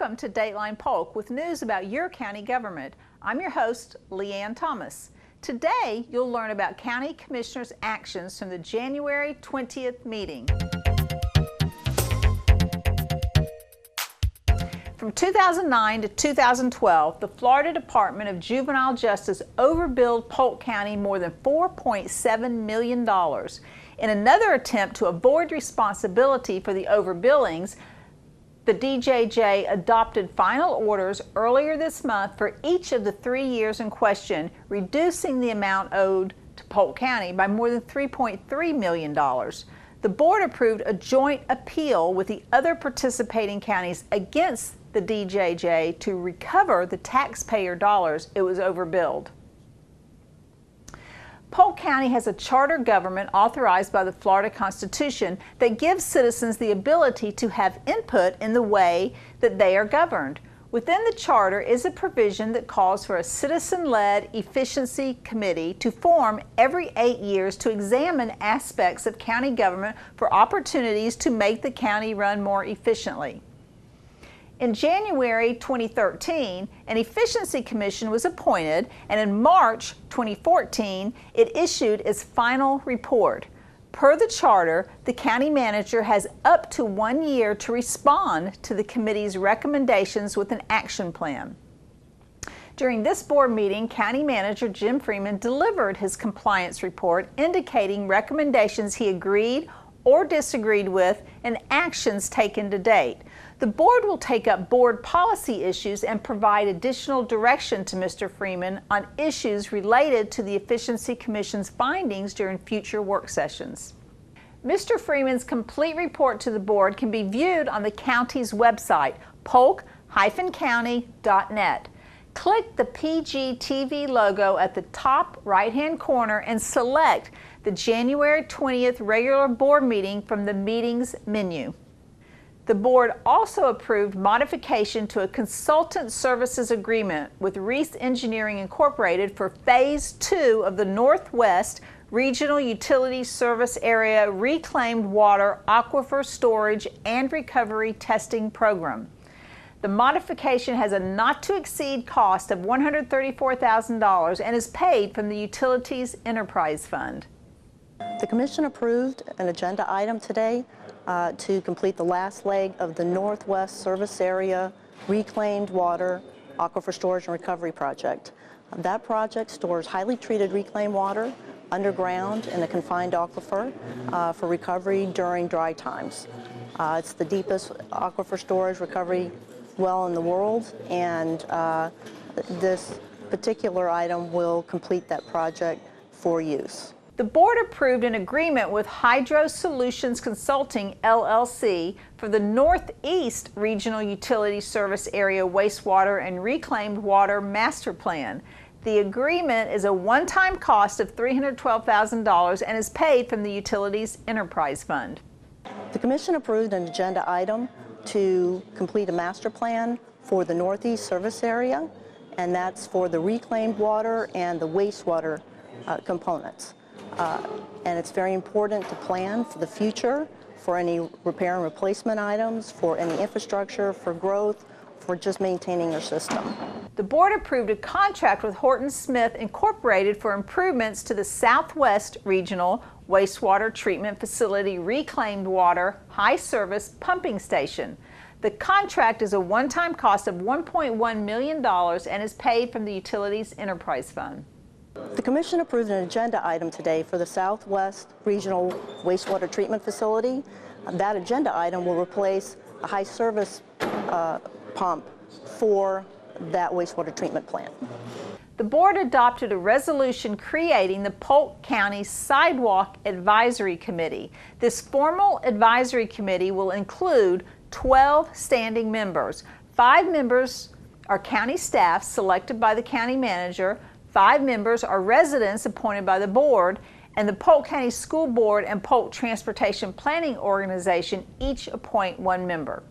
Welcome to Dateline Polk with news about your county government. I'm your host, Leanne Thomas. Today, you'll learn about County Commissioners' actions from the January 20th meeting. From 2009 to 2012, the Florida Department of Juvenile Justice overbilled Polk County more than $4.7 million. In another attempt to avoid responsibility for the overbillings, the DJJ adopted final orders earlier this month for each of the 3 years in question, reducing the amount owed to Polk County by more than $3.3 million. The board approved a joint appeal with the other participating counties against the DJJ to recover the taxpayer dollars it was overbilled. Polk County has a charter government authorized by the Florida Constitution that gives citizens the ability to have input in the way that they are governed. Within the charter is a provision that calls for a citizen-led efficiency committee to form every 8 years to examine aspects of county government for opportunities to make the county run more efficiently. In January 2013, an Efficiency Commission was appointed, and in March 2014, it issued its final report. Per the charter, the county manager has up to 1 year to respond to the committee's recommendations with an action plan. During this board meeting, County Manager Jim Freeman delivered his compliance report indicating recommendations he agreed or disagreed with and actions taken to date. The board will take up board policy issues and provide additional direction to Mr. Freeman on issues related to the Efficiency Commission's findings during future work sessions. Mr. Freeman's complete report to the board can be viewed on the county's website, polk-county.net. Click the PGTV logo at the top right-hand corner and select the January 20th regular board meeting from the meetings menu. The board also approved modification to a consultant services agreement with Reese Engineering Incorporated for Phase 2 of the Northwest Regional Utility Service Area Reclaimed Water Aquifer Storage and Recovery Testing Program. The modification has a not-to-exceed cost of $134,000 and is paid from the Utilities Enterprise Fund. The Commission approved an agenda item today to complete the last leg of the Northwest Service Area Reclaimed Water Aquifer Storage and Recovery Project. That project stores highly treated reclaimed water underground in a confined aquifer for recovery during dry times. It's the deepest aquifer storage recovery well in the world, and this particular item will complete that project for use. The board approved an agreement with Hydro Solutions Consulting, LLC for the Northeast Regional Utility Service Area Wastewater and Reclaimed Water Master Plan. The agreement is a one-time cost of $312,000 and is paid from the Utilities Enterprise Fund. The Commission approved an agenda item to complete a master plan for the Northeast Service Area, and that's for the reclaimed water and the wastewater components. And it's very important to plan for the future, for any repair and replacement items, for any infrastructure, for growth, for just maintaining your system. The board approved a contract with Horton Smith Incorporated for improvements to the Southwest Regional Wastewater Treatment Facility Reclaimed Water High Service Pumping Station. The contract is a one-time cost of $1.1 million and is paid from the Utilities Enterprise Fund. The Commission approved an agenda item today for the Southwest Regional Wastewater Treatment Facility. That agenda item will replace a high service pump for that wastewater treatment plant. The board adopted a resolution creating the Polk County Sidewalk Advisory Committee. This formal advisory committee will include 12 standing members. 5 members are county staff selected by the county manager, 5 members are residents appointed by the board, and the Polk County School Board and Polk Transportation Planning Organization each appoint 1 member.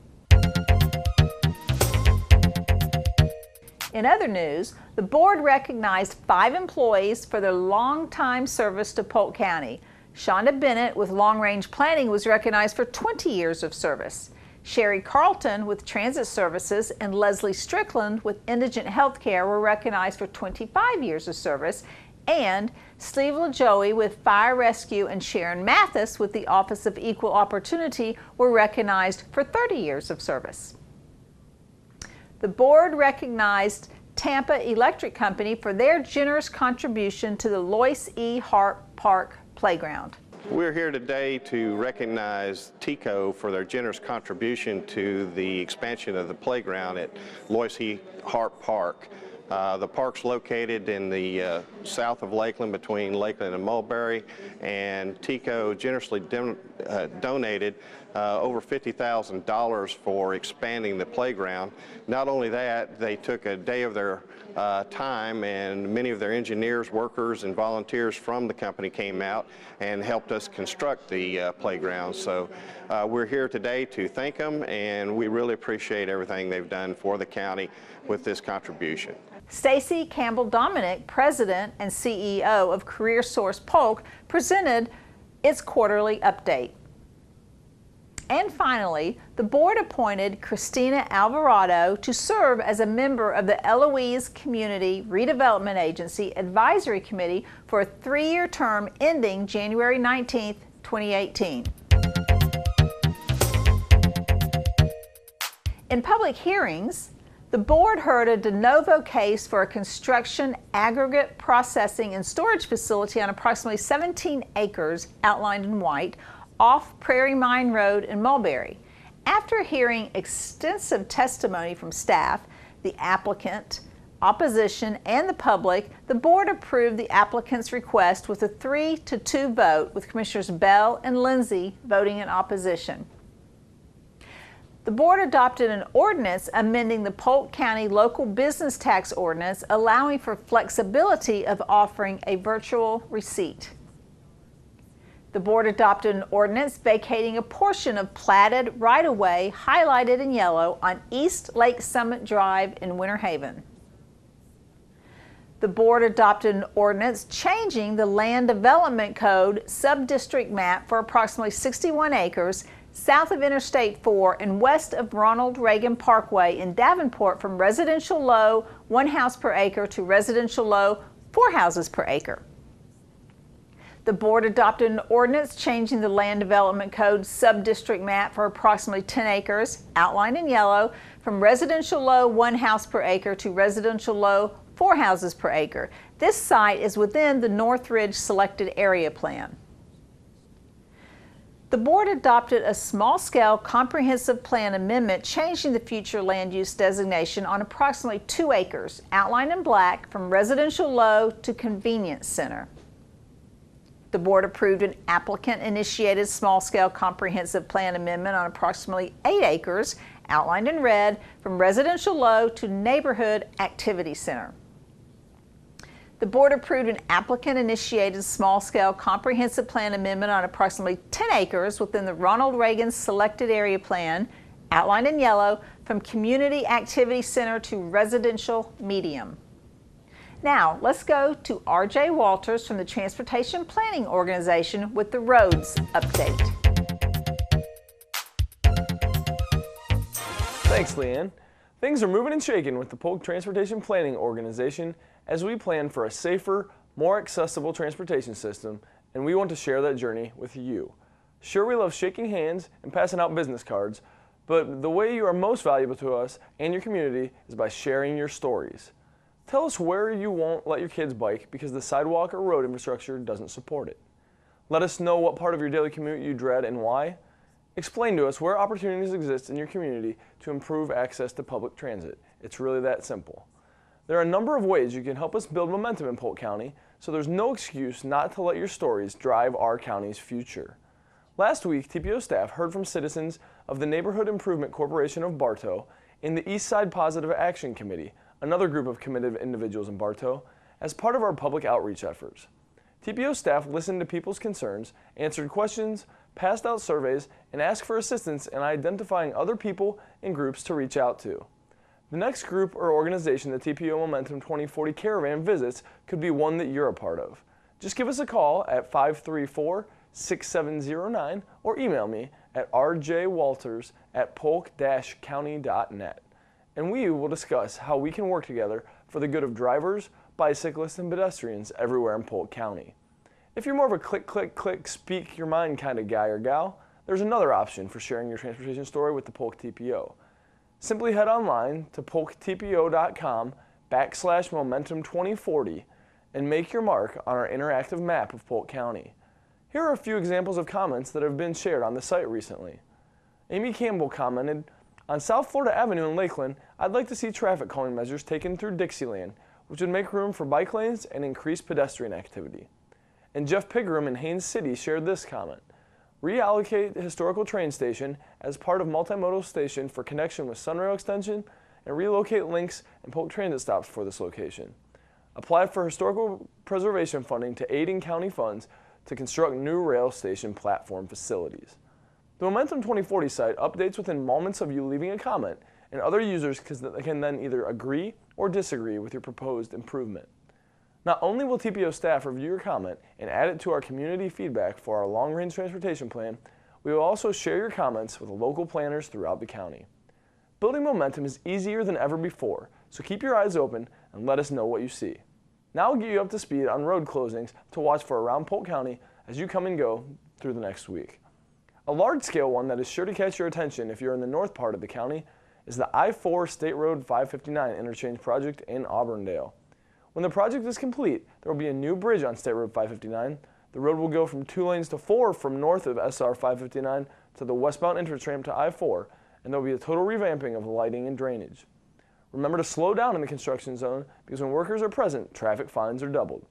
In other news, the board recognized 5 employees for their long-time service to Polk County. Shonda Bennett with Long Range Planning was recognized for 20 years of service. Sherry Carlton with Transit Services and Leslie Strickland with Indigent Healthcare were recognized for 25 years of service, and Steve LaJoie with Fire Rescue and Sharon Mathis with the Office of Equal Opportunity were recognized for 30 years of service. The board recognized Tampa Electric Company for their generous contribution to the Lois E. Hart Park Playground. We're here today to recognize TECO for their generous contribution to the expansion of the playground at Lois E. Hart Park. The park's located in the south of Lakeland, between Lakeland and Mulberry, and TECO generously donated over $50,000 for expanding the playground. Not only that, they took a day of their time, and many of their engineers, workers, and volunteers from the company came out and helped us construct the playground. So we're here today to thank them, and we really appreciate everything they've done for the county with this contribution. Stacy Campbell-Dominic, President and CEO of CareerSource Polk, presented its quarterly update. And finally, the board appointed Christina Alvarado to serve as a member of the Eloise Community Redevelopment Agency Advisory Committee for a 3-year term ending January 19, 2018. In public hearings, the board heard a de novo case for a construction, aggregate processing, and storage facility on approximately 17 acres outlined in white off Prairie Mine Road in Mulberry. After hearing extensive testimony from staff, the applicant, opposition, and the public, the board approved the applicant's request with a 3-2 vote, with Commissioners Bell and Lindsay voting in opposition. The board adopted an ordinance amending the Polk County Local Business Tax Ordinance, allowing for flexibility of offering a virtual receipt. The board adopted an ordinance vacating a portion of platted right-of-way highlighted in yellow on East Lake Summit Drive in Winter Haven. The board adopted an ordinance changing the Land Development Code sub-district map for approximately 61 acres south of Interstate 4 and west of Ronald Reagan Parkway in Davenport from residential low 1 house per acre to residential low 4 houses per acre. The board adopted an ordinance changing the Land Development Code sub-district map for approximately 10 acres, outlined in yellow, from residential low 1 house per acre to residential low 4 houses per acre. This site is within the Northridge Selected Area Plan. The board adopted a small-scale comprehensive plan amendment changing the future land use designation on approximately 2 acres, outlined in black, from residential low to convenience center. The board approved an applicant-initiated small-scale comprehensive plan amendment on approximately 8 acres, outlined in red, from residential low to neighborhood activity center. The board approved an applicant-initiated small-scale comprehensive plan amendment on approximately 10 acres within the Ronald Reagan Selected Area Plan, outlined in yellow, from community activity center to residential medium. Now, let's go to R.J. Walters from the Transportation Planning Organization with the roads update. Thanks, Leanne. Things are moving and shaking with the Polk Transportation Planning Organization as we plan for a safer, more accessible transportation system, and we want to share that journey with you. Sure, we love shaking hands and passing out business cards, but the way you are most valuable to us and your community is by sharing your stories. Tell us where you won't let your kids bike because the sidewalk or road infrastructure doesn't support it. Let us know what part of your daily commute you dread and why. Explain to us where opportunities exist in your community to improve access to public transit. It's really that simple. There are a number of ways you can help us build momentum in Polk County, so there's no excuse not to let your stories drive our county's future. Last week, TPO staff heard from citizens of the Neighborhood Improvement Corporation of Bartow and the East Side Positive Action Committee, another group of committed individuals in Bartow, as part of our public outreach efforts. TPO staff listened to people's concerns, answered questions, passed out surveys, and asked for assistance in identifying other people and groups to reach out to. The next group or organization the TPO Momentum 2040 Caravan visits could be one that you're a part of. Just give us a call at 534-6709 or email me at rjwalters@polk-county.net, and we will discuss how we can work together for the good of drivers, bicyclists, and pedestrians everywhere in Polk County. If you're more of a click, click, click, speak your mind kind of guy or gal, there's another option for sharing your transportation story with the Polk TPO. Simply head online to polktpo.com/momentum2040 and make your mark on our interactive map of Polk County. Here are a few examples of comments that have been shared on the site recently. Amy Campbell commented, "On South Florida Avenue in Lakeland, I'd like to see traffic calming measures taken through Dixieland, which would make room for bike lanes and increase pedestrian activity." And Jeff Pigram in Haines City shared this comment, "Reallocate the historical train station as part of multimodal station for connection with Sunrail extension and relocate links and Polk transit stops for this location. Apply for historical preservation funding to aid in county funds to construct new rail station platform facilities." The Momentum 2040 site updates within moments of you leaving a comment, and other users can then either agree or disagree with your proposed improvement. Not only will TPO staff review your comment and add it to our community feedback for our long-range transportation plan, we will also share your comments with local planners throughout the county. Building momentum is easier than ever before, so keep your eyes open and let us know what you see. Now I'll get you up to speed on road closings to watch for around Polk County as you come and go through the next week. A large-scale one that is sure to catch your attention if you're in the north part of the county is the I-4 State Road 559 interchange project in Auburndale. When the project is complete, there will be a new bridge on State Road 559. The road will go from 2 lanes to 4 from north of SR 559 to the westbound entrance ramp to I-4, and there will be a total revamping of lighting and drainage. Remember to slow down in the construction zone because when workers are present, traffic fines are doubled.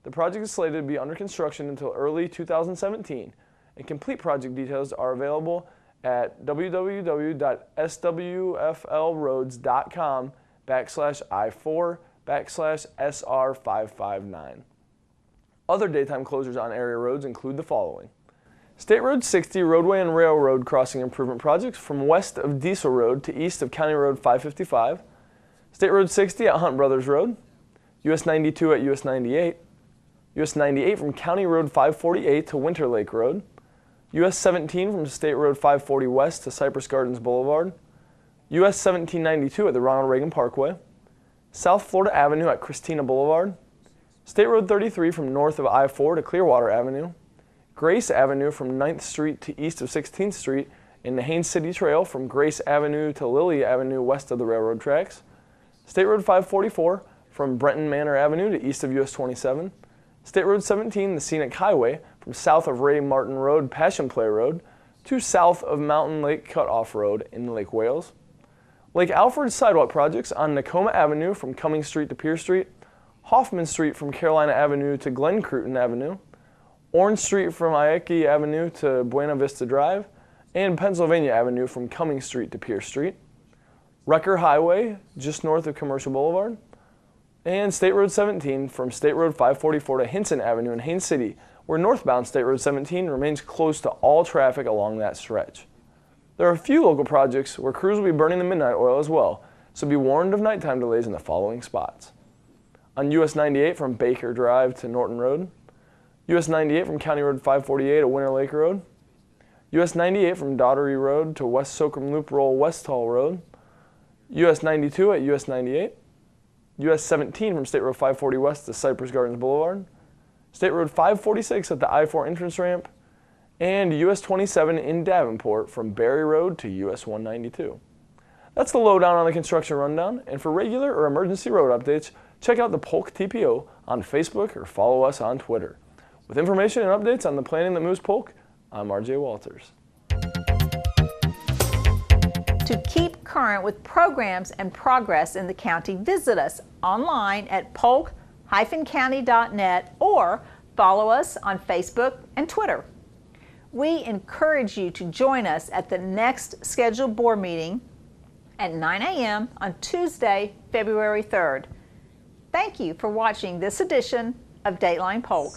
The project is slated to be under construction until early 2017, and complete project details are available at www.swflroads.com/I4/SR559. Other daytime closures on area roads include the following. State Road 60 roadway and railroad crossing improvement projects from west of Diesel Road to east of County Road 555, State Road 60 at Hunt Brothers Road, US 92 at US 98, US 98 from County Road 548 to Winter Lake Road, US 17 from State Road 540 west to Cypress Gardens Boulevard, US 1792 at the Ronald Reagan Parkway, South Florida Avenue at Christina Boulevard, State Road 33 from north of I-4 to Clearwater Avenue, Grace Avenue from 9th Street to east of 16th Street, and the Haines City Trail from Grace Avenue to Lily Avenue west of the railroad tracks, State Road 544 from Brenton Manor Avenue to east of US 27, State Road 17, the Scenic Highway, from south of Ray Martin Road, Passion Play Road, to south of Mountain Lake Cutoff Road in Lake Wales, Lake Alfred sidewalk projects on Nakoma Avenue from Cummings Street to Pierce Street, Hoffman Street from Carolina Avenue to Glen Cruton Avenue, Orange Street from Iaki Avenue to Buena Vista Drive, and Pennsylvania Avenue from Cummings Street to Pierce Street, Rucker Highway just north of Commercial Boulevard, and State Road 17 from State Road 544 to Hinson Avenue in Haines City, where northbound State Road 17 remains closed to all traffic along that stretch. There are a few local projects where crews will be burning the midnight oil as well, so be warned of nighttime delays in the following spots. On US 98 from Baker Drive to Norton Road, US 98 from County Road 548 to Winter Lake Road, US 98 from Daughtery Road to West Soakham Loop Roll West Hall Road, US 92 at US 98, US 17 from State Road 540 West to Cypress Gardens Boulevard, State Road 546 at the I-4 entrance ramp, and US 27 in Davenport from Berry Road to US 192. That's the lowdown on the construction rundown, and for regular or emergency road updates, check out the Polk TPO on Facebook or follow us on Twitter. With information and updates on the planning that moves Polk, I'm RJ Walters. To keep current with programs and progress in the county, visit us online at polk-county.net or follow us on Facebook and Twitter. We encourage you to join us at the next scheduled board meeting at 9 a.m. on Tuesday, February 3rd. Thank you for watching this edition of Dateline Polk.